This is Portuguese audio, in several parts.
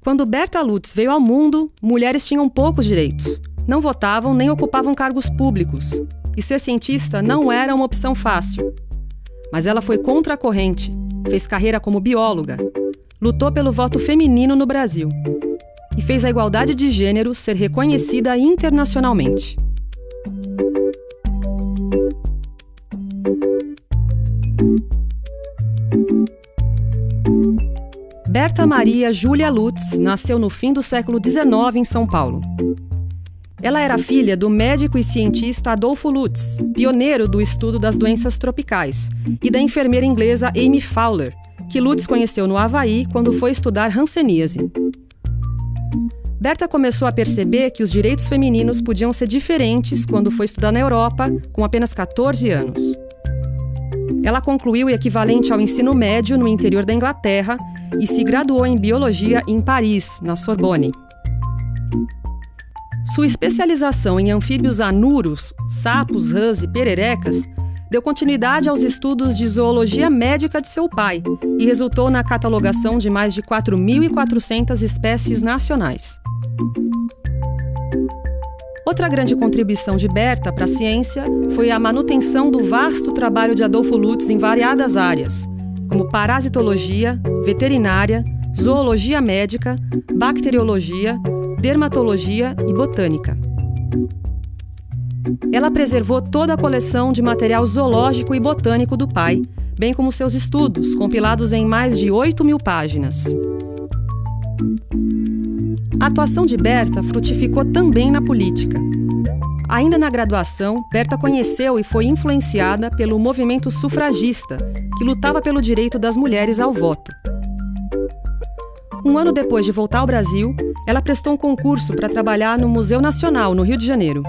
Quando Berta Lutz veio ao mundo, mulheres tinham poucos direitos. Não votavam nem ocupavam cargos públicos. E ser cientista não era uma opção fácil. Mas ela foi contra a corrente, fez carreira como bióloga, lutou pelo voto feminino no Brasil e fez a igualdade de gênero ser reconhecida internacionalmente. Berta Maria Júlia Lutz nasceu no fim do século XIX em São Paulo. Ela era filha do médico e cientista Adolfo Lutz, pioneiro do estudo das doenças tropicais, e da enfermeira inglesa Amy Fowler, que Lutz conheceu no Havaí quando foi estudar hanseníase. Berta começou a perceber que os direitos femininos podiam ser diferentes quando foi estudar na Europa, com apenas 14 anos. Ela concluiu o equivalente ao ensino médio no interior da Inglaterra e se graduou em biologia em Paris, na Sorbonne. Sua especialização em anfíbios anuros, sapos, rãs e pererecas deu continuidade aos estudos de zoologia médica de seu pai e resultou na catalogação de mais de 4.400 espécies nacionais. Outra grande contribuição de Berta para a ciência foi a manutenção do vasto trabalho de Adolfo Lutz em variadas áreas, como parasitologia, veterinária, zoologia médica, bacteriologia, dermatologia e botânica. Ela preservou toda a coleção de material zoológico e botânico do pai, bem como seus estudos, compilados em mais de 8.000 páginas. A atuação de Berta frutificou também na política. Ainda na graduação, Berta conheceu e foi influenciada pelo movimento sufragista, que lutava pelo direito das mulheres ao voto. Um ano depois de voltar ao Brasil, ela prestou um concurso para trabalhar no Museu Nacional, no Rio de Janeiro.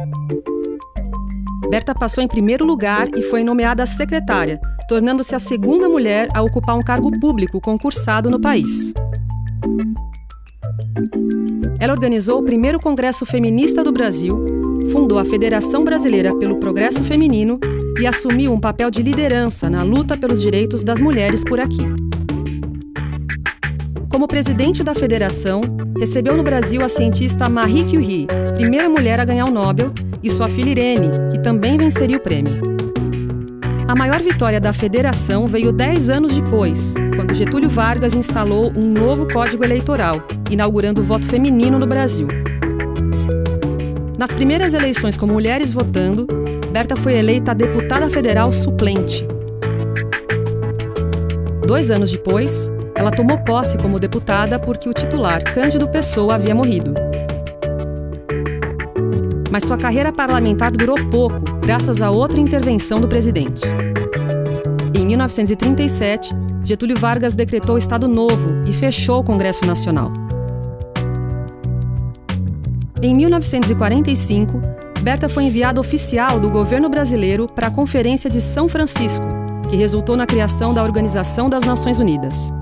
Berta passou em primeiro lugar e foi nomeada secretária, tornando-se a segunda mulher a ocupar um cargo público concursado no país. Ela organizou o primeiro Congresso Feminista do Brasil, fundou a Federação Brasileira pelo Progresso Feminino e assumiu um papel de liderança na luta pelos direitos das mulheres por aqui. Como presidente da federação, recebeu no Brasil a cientista Marie Curie, primeira mulher a ganhar o Nobel, e sua filha Irene, que também venceria o prêmio. A maior vitória da federação veio 10 anos depois, quando Getúlio Vargas instalou um novo Código Eleitoral, inaugurando o voto feminino no Brasil. Nas primeiras eleições com mulheres votando, Berta foi eleita deputada federal suplente. 2 anos depois, ela tomou posse como deputada porque o titular, Cândido Pessoa, havia morrido. Mas sua carreira parlamentar durou pouco, graças a outra intervenção do presidente. Em 1937, Getúlio Vargas decretou Estado Novo e fechou o Congresso Nacional. Em 1945, Berta foi enviada oficial do governo brasileiro para a Conferência de São Francisco, que resultou na criação da Organização das Nações Unidas.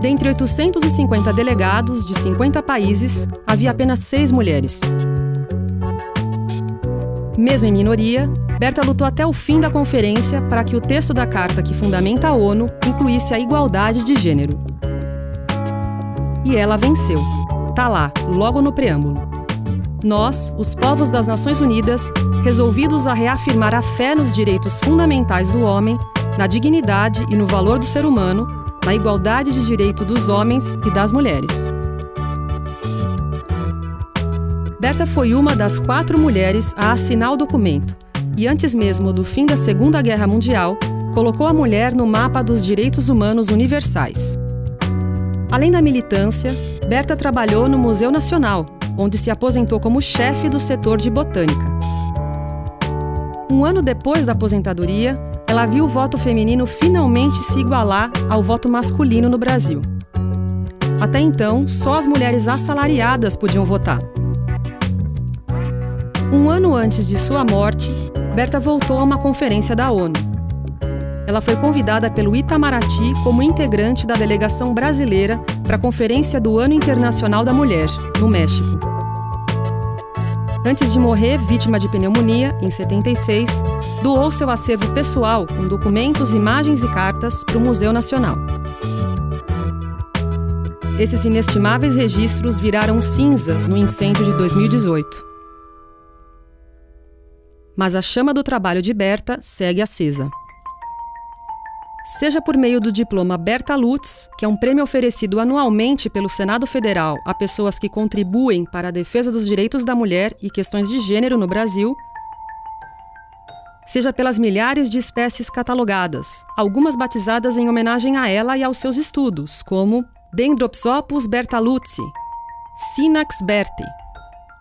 Dentre 850 delegados de 50 países, havia apenas 6 mulheres. Mesmo em minoria, Berta lutou até o fim da conferência para que o texto da carta que fundamenta a ONU incluísse a igualdade de gênero. E ela venceu. Tá lá, logo no preâmbulo. Nós, os povos das Nações Unidas, resolvidos a reafirmar a fé nos direitos fundamentais do homem, na dignidade e no valor do ser humano, na igualdade de direito dos homens e das mulheres. Berta foi uma das 4 mulheres a assinar o documento e, antes mesmo do fim da Segunda Guerra Mundial, colocou a mulher no mapa dos direitos humanos universais. Além da militância, Berta trabalhou no Museu Nacional, onde se aposentou como chefe do setor de botânica. Um ano depois da aposentadoria, ela viu o voto feminino finalmente se igualar ao voto masculino no Brasil. Até então, só as mulheres assalariadas podiam votar. Um ano antes de sua morte, Berta voltou a uma conferência da ONU. Ela foi convidada pelo Itamaraty como integrante da delegação brasileira para a Conferência do Ano Internacional da Mulher, no México. Antes de morrer, vítima de pneumonia, em 76, doou seu acervo pessoal com documentos, imagens e cartas para o Museu Nacional. esses inestimáveis registros viraram cinzas no incêndio de 2018. Mas a chama do trabalho de Berta segue acesa. Seja por meio do diploma Berta Lutz, que é um prêmio oferecido anualmente pelo Senado Federal a pessoas que contribuem para a defesa dos direitos da mulher e questões de gênero no Brasil, seja pelas milhares de espécies catalogadas, algumas batizadas em homenagem a ela e aos seus estudos, como Dendropsopus bertalutzi, Sinax berti,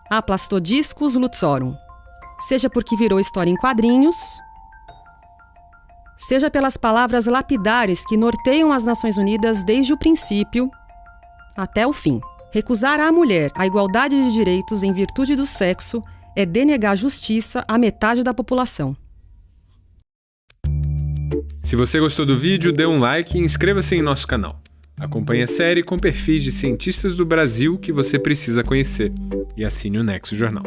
Aplastodiscus lutzorum, seja porque virou história em quadrinhos, seja pelas palavras lapidares que norteiam as Nações Unidas desde o princípio até o fim. Recusar à mulher a igualdade de direitos em virtude do sexo é denegar justiça à metade da população. Se você gostou do vídeo, dê um like e inscreva-se em nosso canal. Acompanhe a série com perfis de cientistas do Brasil que você precisa conhecer e assine o Nexo Jornal.